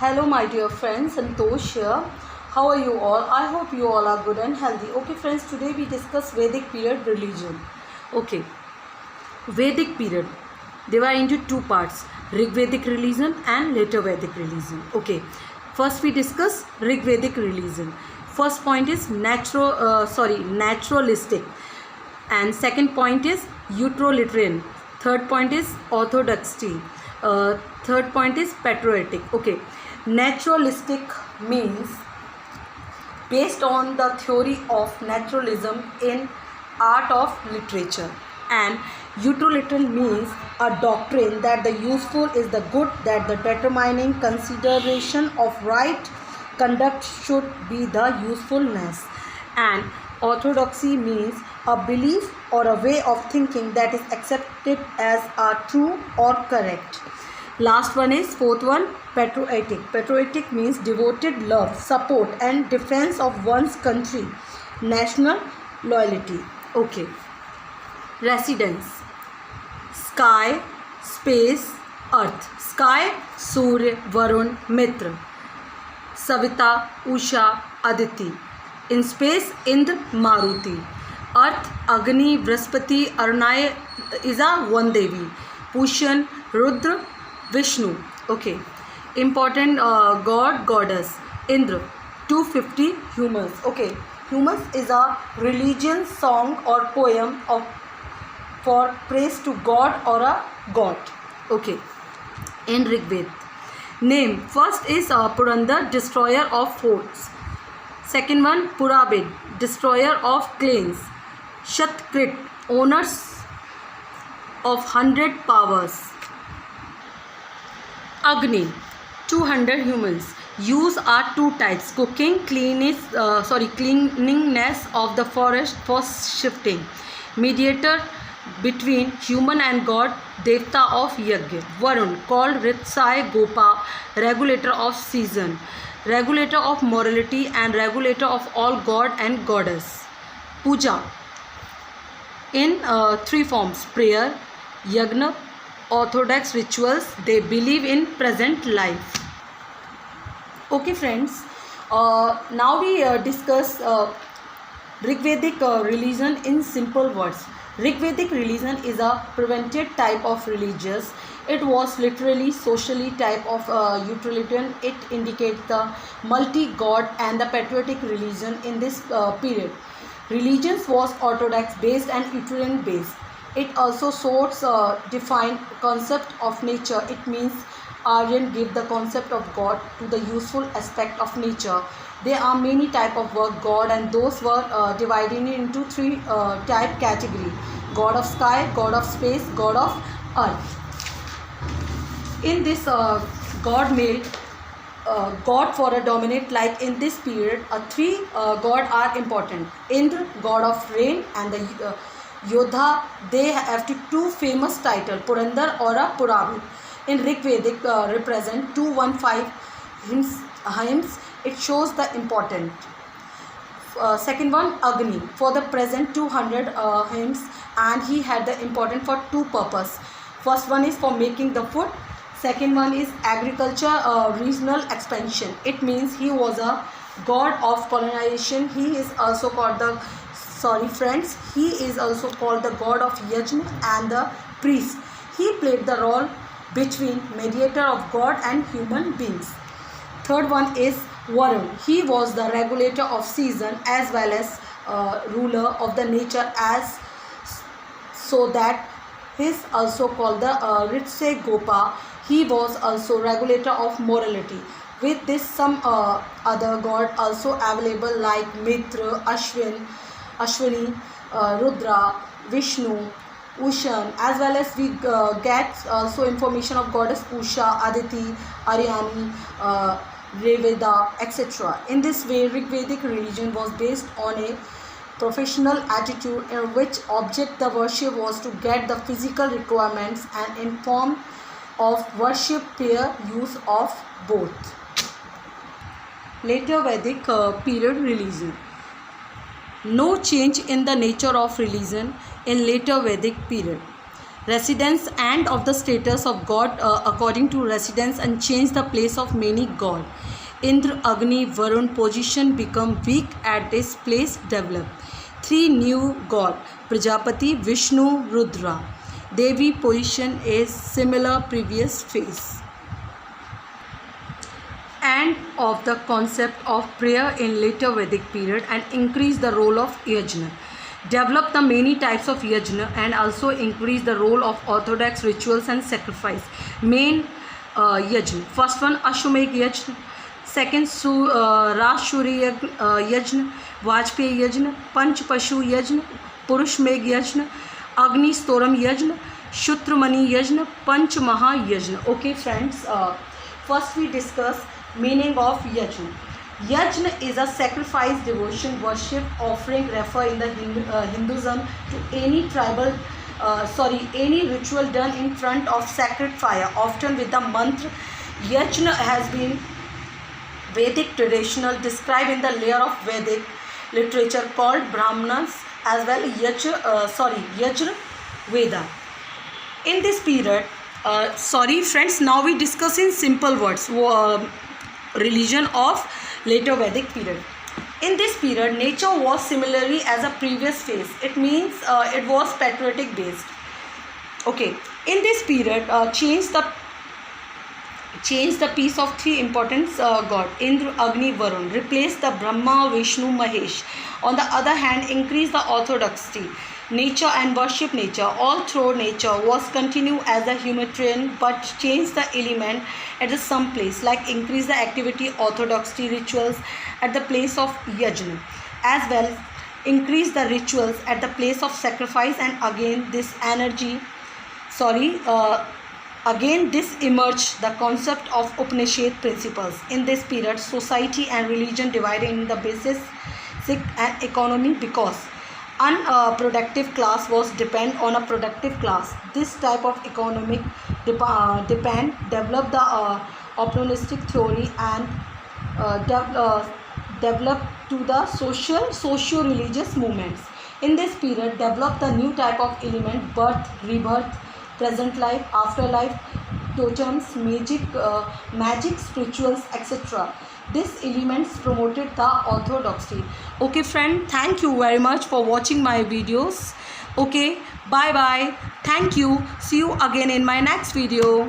Hello, my dear friends. Santosh here. How are you all? I hope you all are good and healthy. Okay, friends, today we discuss Vedic period religion. Okay, Vedic period. They were into two parts: Rig Vedic religion and later Vedic religion. Okay, first we discuss Rig Vedic religion. First point is naturalistic, and second point is utilitarian. Third point is orthodoxy. Third point is patriotic. Okay, naturalistic means based on the theory of naturalism in art of literature, and utilitarian means a doctrine that the useful is the good, that the determining consideration of right conduct should be the usefulness, and orthodoxy means a belief or a way of thinking that is accepted as a true or correct. Last one is fourth one, patriotic. Patriotic means devoted love, support and defense of one's country, national loyalty. Okay, residence: sky, space, earth. Sky, Surya, Varun, Mitra, Savita, Usha, Aditi. In space, Indra, Maruti. Earth, Agni, Vraspati, Arunaya is a one Devi. Pushan, Rudra, Vishnu. Okay, important god, goddess: Indra. 250 humus. Okay, humus is a religion song or poem for praise to god or a god. Okay, in Rig Veda. Name: first is Purandar, destroyer of forts. Second one, Purabid, destroyer of clans. Shatkrit, owners of 100 powers. Agni, 200 humans. Use are two types: cooking, cleanliness of the forest for shifting. Mediator between human and god, devta of yajna. Varun, called Ritsai Gopa, regulator of season, regulator of morality and regulator of all god and goddess. Puja in three forms: prayer, yajna, orthodox rituals. They believe in present life. Okay, friends, now we discuss Rig Vedic religion in simple words. Rig Vedic religion is a prevented type of religious. It was literally socially type of utilitarian. It indicates the multi-god and the patriotic religion in this period. Religions was orthodox based and utilitarian based. It also sorts defined concept of nature. It means Aryan give the concept of God to the useful aspect of nature. There are many type of work God, and those were divided into three type category: God of sky, God of space, God of earth. In this God made God for a dominate, like in this period three God are important: Indra, God of rain, and the Yodha. They have two famous title: Purandar or a Purabid. In Rig Vedic represent 215 hymns. It shows the important. Second one, Agni, for the present 200 hymns, and he had the important for two purpose. First one is for making the food. Second one is agriculture, regional expansion. It means he was a god of colonization. He is also called the he is also called the god of yajna and the priest. He played the role between mediator of god and human beings. Third one is Varun. He was the regulator of season as well as ruler of the nature, as so that he is also called the Ritsai Gopa. He was also regulator of morality. With this, some other god also available like Mitra, Ashwini, Rudra, Vishnu, Ushan, as well as we get also information of goddess Usha, Aditi, Aryani, Reveda, etc. In this way, Rig Vedic religion was based on a professional attitude in which object the worship was to get the physical requirements, and in form of worship pair use of both. Later Vedic period religion. No change in the nature of religion in later Vedic period. residence and of the status of God according to residence and change the place of many god. Indra, Agni, Varun position become weak at this place develop. Three new god Prajapati, Vishnu, Rudra. Devi position is similar previous phase. And of the concept of prayer in later Vedic period and increase the role of yajna. Develop the many types of yajna and also increase the role of orthodox rituals and sacrifice. Main yajna. First one Ashwamedh yajna. Second Rashuri yajna, Vajpayee yajna, Panch Pashu yajna, Purushmegh yajna, Agni Storam yajna, Shutramani yajna, Panch Maha yajna. Okay friends, first we discuss meaning of yajna. Yajna is a sacrifice, devotion, worship, offering refer in the Hinduism to any tribal, any ritual done in front of sacred fire, often with the mantra. Yajna has been Vedic traditional described in the layer of Vedic literature called Brahmanas as well Yajur Veda. In this period, friends, now we discuss in simple words religion of later Vedic period. In this period, nature was similarly as a previous phase. It means it was patriotic based. Okay, in this period, change the piece of three important god Indra, Agni, Varun. Replace the Brahma, Vishnu, Mahesh. On the other hand, increase the orthodoxy, nature and worship nature. All through nature was continue as a humanitarian, but change the element at some place, like increase the activity, orthodoxy rituals at the place of yajna, as well increase the rituals at the place of sacrifice, and again this emerged the concept of Upanishad principles. In this period, society and religion divided in the basic and economy because unproductive class was depend on a productive class. This type of economic developed the opportunistic theory and developed to the socio-religious movements. In this period, developed the new type of element: birth, rebirth, present life, afterlife, totems, magic, spirituals, etc. These elements promoted the orthodoxy. Okay friend, thank you very much for watching my videos. Okay, bye bye. Thank you. See you again in my next video.